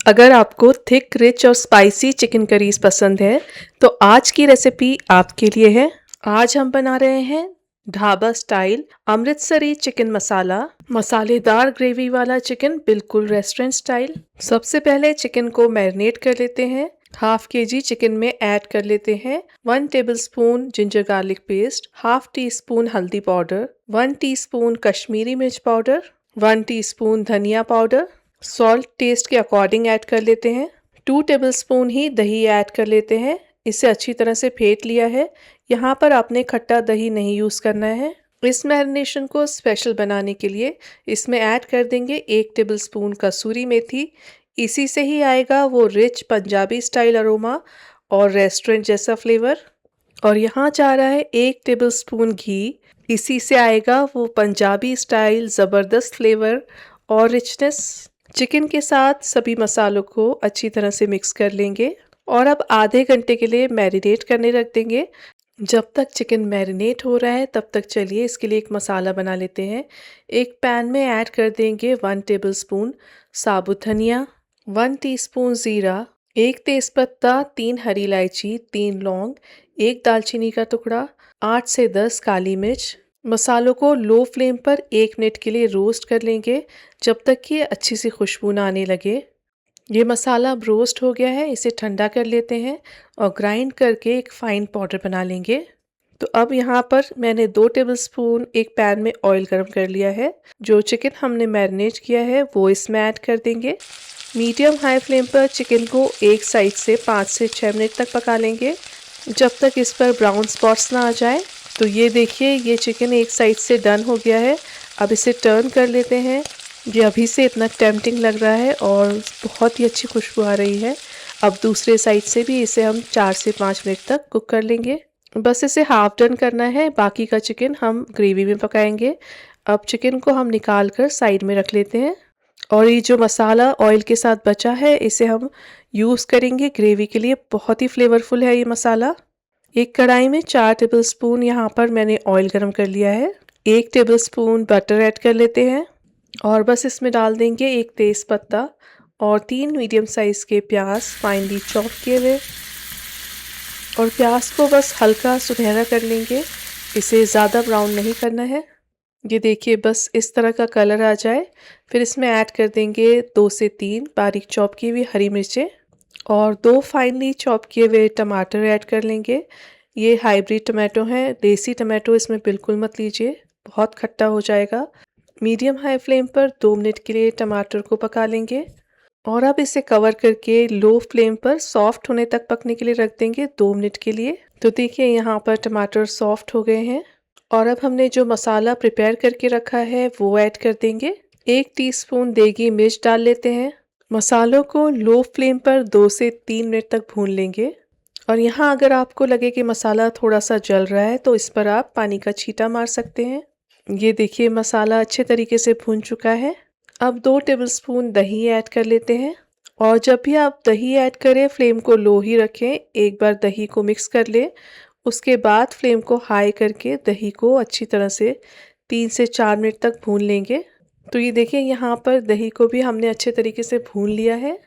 अगर आपको thick, rich और स्पाइसी चिकन करीज पसंद है, तो आज की रेसिपी आपके लिए है। आज हम बना रहे हैं ढाबा स्टाइल अमृतसरी चिकन मसाला, मसालेदार ग्रेवी वाला चिकन, बिल्कुल रेस्टोरेंट स्टाइल। सबसे पहले चिकन को मैरिनेट कर लेते हैं। हाफ के जी चिकन में ऐड कर लेते हैं 1 tablespoon ginger garlic paste, half tea spoon हल्दी पाउडर, 1 टीस्पून कश्मीरी मिर्च पाउडर, 1 टीस्पून धनिया पाउडर, सॉल्ट टेस्ट के अकॉर्डिंग ऐड कर लेते हैं। 2 टेबलस्पून ही दही ऐड कर लेते हैं। इसे अच्छी तरह से फेंट लिया है। यहाँ पर आपने खट्टा दही नहीं यूज़ करना है। इस मैरिनेशन को स्पेशल बनाने के लिए इसमें ऐड कर देंगे 1 टेबलस्पून कसूरी मेथी। इसी से ही आएगा वो रिच पंजाबी स्टाइल अरोमा और रेस्टोरेंट जैसा फ्लेवर। और यहाँ जा रहा है 1 टेबलस्पून घी। इसी से आएगा वो पंजाबी स्टाइल ज़बरदस्त फ्लेवर और रिचनेस। चिकन के साथ सभी मसालों को अच्छी तरह से मिक्स कर लेंगे और अब आधे घंटे के लिए मैरिनेट करने रख देंगे। जब तक चिकन मैरिनेट हो रहा है तब तक चलिए इसके लिए एक मसाला बना लेते हैं। एक पैन में ऐड कर देंगे 1 टेबलस्पून साबुत धनिया, 1 टीस्पून ज़ीरा, 1 तेज़पत्ता, 3 हरी इलायची, 3 लौंग, 1 दालचीनी का टुकड़ा, 8 से 10 काली मिर्च। मसालों को लो फ्लेम पर 1 मिनट के लिए रोस्ट कर लेंगे जब तक कि अच्छी सी खुशबू ना आने लगे। ये मसाला अब रोस्ट हो गया है, इसे ठंडा कर लेते हैं और ग्राइंड करके एक फाइन पाउडर बना लेंगे। तो अब यहाँ पर मैंने 2 टेबलस्पून एक पैन में ऑयल गर्म कर लिया है। जो चिकन हमने मैरिनेट किया है वो इसमें ऐड कर देंगे। मीडियम हाई फ्लेम पर चिकन को एक साइड से 5 से 6 मिनट तक पका लेंगे जब तक इस पर ब्राउन स्पॉट्स ना आ जाए। तो ये देखिए ये चिकन एक साइड से डन हो गया है। अब इसे टर्न कर लेते हैं। ये अभी से इतना टेम्पटिंग लग रहा है और बहुत ही अच्छी खुशबू आ रही है। अब दूसरे साइड से भी इसे हम 4 से 5 मिनट तक कुक कर लेंगे। बस इसे हाफ डन करना है, बाकी का चिकन हम ग्रेवी में पकाएंगे। अब चिकन को हम निकाल कर साइड में रख लेते हैं और ये जो मसाला ऑयल के साथ बचा है इसे हम यूज़ करेंगे ग्रेवी के लिए। बहुत ही फ्लेवरफुल है ये मसाला। एक कढ़ाई में 4 टेबलस्पून यहाँ पर मैंने ऑयल गरम कर लिया है। 1 टेबलस्पून बटर ऐड कर लेते हैं और बस इसमें डाल देंगे 1 तेज़पत्ता और 3 मीडियम साइज़ के प्याज फाइनली चॉप किए हुए। और प्याज को बस हल्का सुनहरा कर लेंगे, इसे ज़्यादा ब्राउन नहीं करना है। ये देखिए बस इस तरह का कलर आ जाए। फिर इसमें ऐड कर देंगे 2 से 3 बारीक चॉप की हुई हरी मिर्चें और 2 फाइनली चॉप किए हुए टमाटर ऐड कर लेंगे। ये हाइब्रिड टमाटो हैं, देसी टमाटो इसमें बिल्कुल मत लीजिए, बहुत खट्टा हो जाएगा। मीडियम हाई फ्लेम पर 2 मिनट के लिए टमाटर को पका लेंगे और अब इसे कवर करके लो फ्लेम पर सॉफ्ट होने तक पकने के लिए रख देंगे 2 मिनट के लिए। तो देखिए यहाँ पर टमाटर सॉफ्ट हो गए हैं और अब हमने जो मसाला प्रिपेयर करके रखा है वो ऐड कर देंगे। 1 टीस्पून देगी मिर्च डाल लेते हैं। मसालों को लो फ्लेम पर 2 से 3 मिनट तक भून लेंगे और यहाँ अगर आपको लगे कि मसाला थोड़ा सा जल रहा है तो इस पर आप पानी का छींटा मार सकते हैं। ये देखिए मसाला अच्छे तरीके से भून चुका है। अब 2 टेबलस्पून दही ऐड कर लेते हैं और जब भी आप दही ऐड करें फ्लेम को लो ही रखें। एक बार दही को मिक्स कर लें, उसके बाद फ्लेम को हाई करके दही को अच्छी तरह से 3 से 4 मिनट तक भून लेंगे। तो ये देखिए यहाँ पर दही को भी हमने अच्छे तरीके से भून लिया है।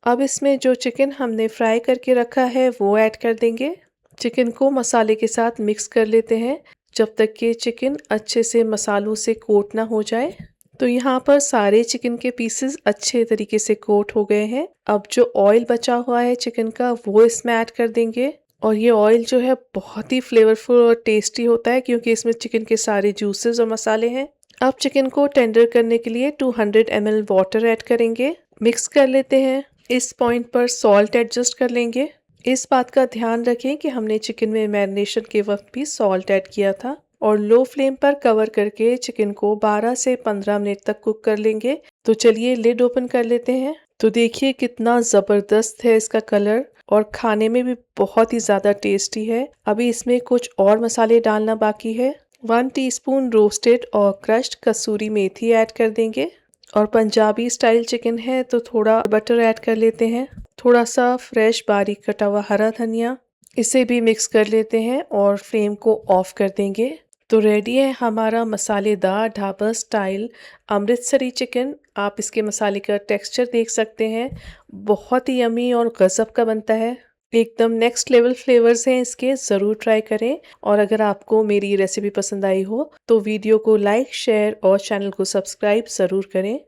अब इसमें जो चिकन हमने फ्राई करके रखा है वो ऐड कर देंगे। चिकन को मसाले के साथ मिक्स कर लेते हैं जब तक कि चिकन अच्छे से मसालों से कोट ना हो जाए। तो यहाँ पर सारे चिकन के पीसेस अच्छे तरीके से कोट हो गए हैं। अब जो ऑयल बचा हुआ है चिकन का वो इसमें ऐड कर देंगे और ये ऑयल जो है बहुत ही फ्लेवरफुल और टेस्टी होता है क्योंकि इसमें चिकन के सारे जूसेस और मसाले हैं। अब चिकन को टेंडर करने के लिए 200 ml वाटर ऐड करेंगे, मिक्स कर लेते हैं। इस पॉइंट पर सॉल्ट एडजस्ट कर लेंगे। इस बात का ध्यान रखें कि हमने चिकन में मैरिनेशन के वक्त भी सॉल्ट ऐड किया था और लो फ्लेम पर कवर करके चिकन को 12 से 15 मिनट तक कुक कर लेंगे। तो चलिए लिड ओपन कर लेते हैं। तो देखिए कितना ज़बरदस्त है इसका कलर और खाने में भी बहुत ही ज़्यादा टेस्टी है। अभी इसमें कुछ और मसाले डालना बाकी है। 1 टीस्पून रोस्टेड और क्रश्ड कसूरी मेथी ऐड कर देंगे और पंजाबी स्टाइल चिकन है तो थोड़ा बटर ऐड कर लेते हैं। थोड़ा सा फ्रेश बारीक कटा हुआ हरा धनिया, इसे भी मिक्स कर लेते हैं और फ्लेम को ऑफ कर देंगे। तो रेडी है हमारा मसालेदार ढाबा स्टाइल अमृतसरी चिकन आप इसके मसाले का टेक्सचर देख सकते हैं, बहुत ही यमी और गज़ब का बनता है। एकदम नेक्स्ट लेवल फ्लेवर्स हैं इसके, ज़रूर ट्राई करें। और अगर आपको मेरी रेसिपी पसंद आई हो तो वीडियो को लाइक, शेयर और चैनल को सब्सक्राइब ज़रूर करें।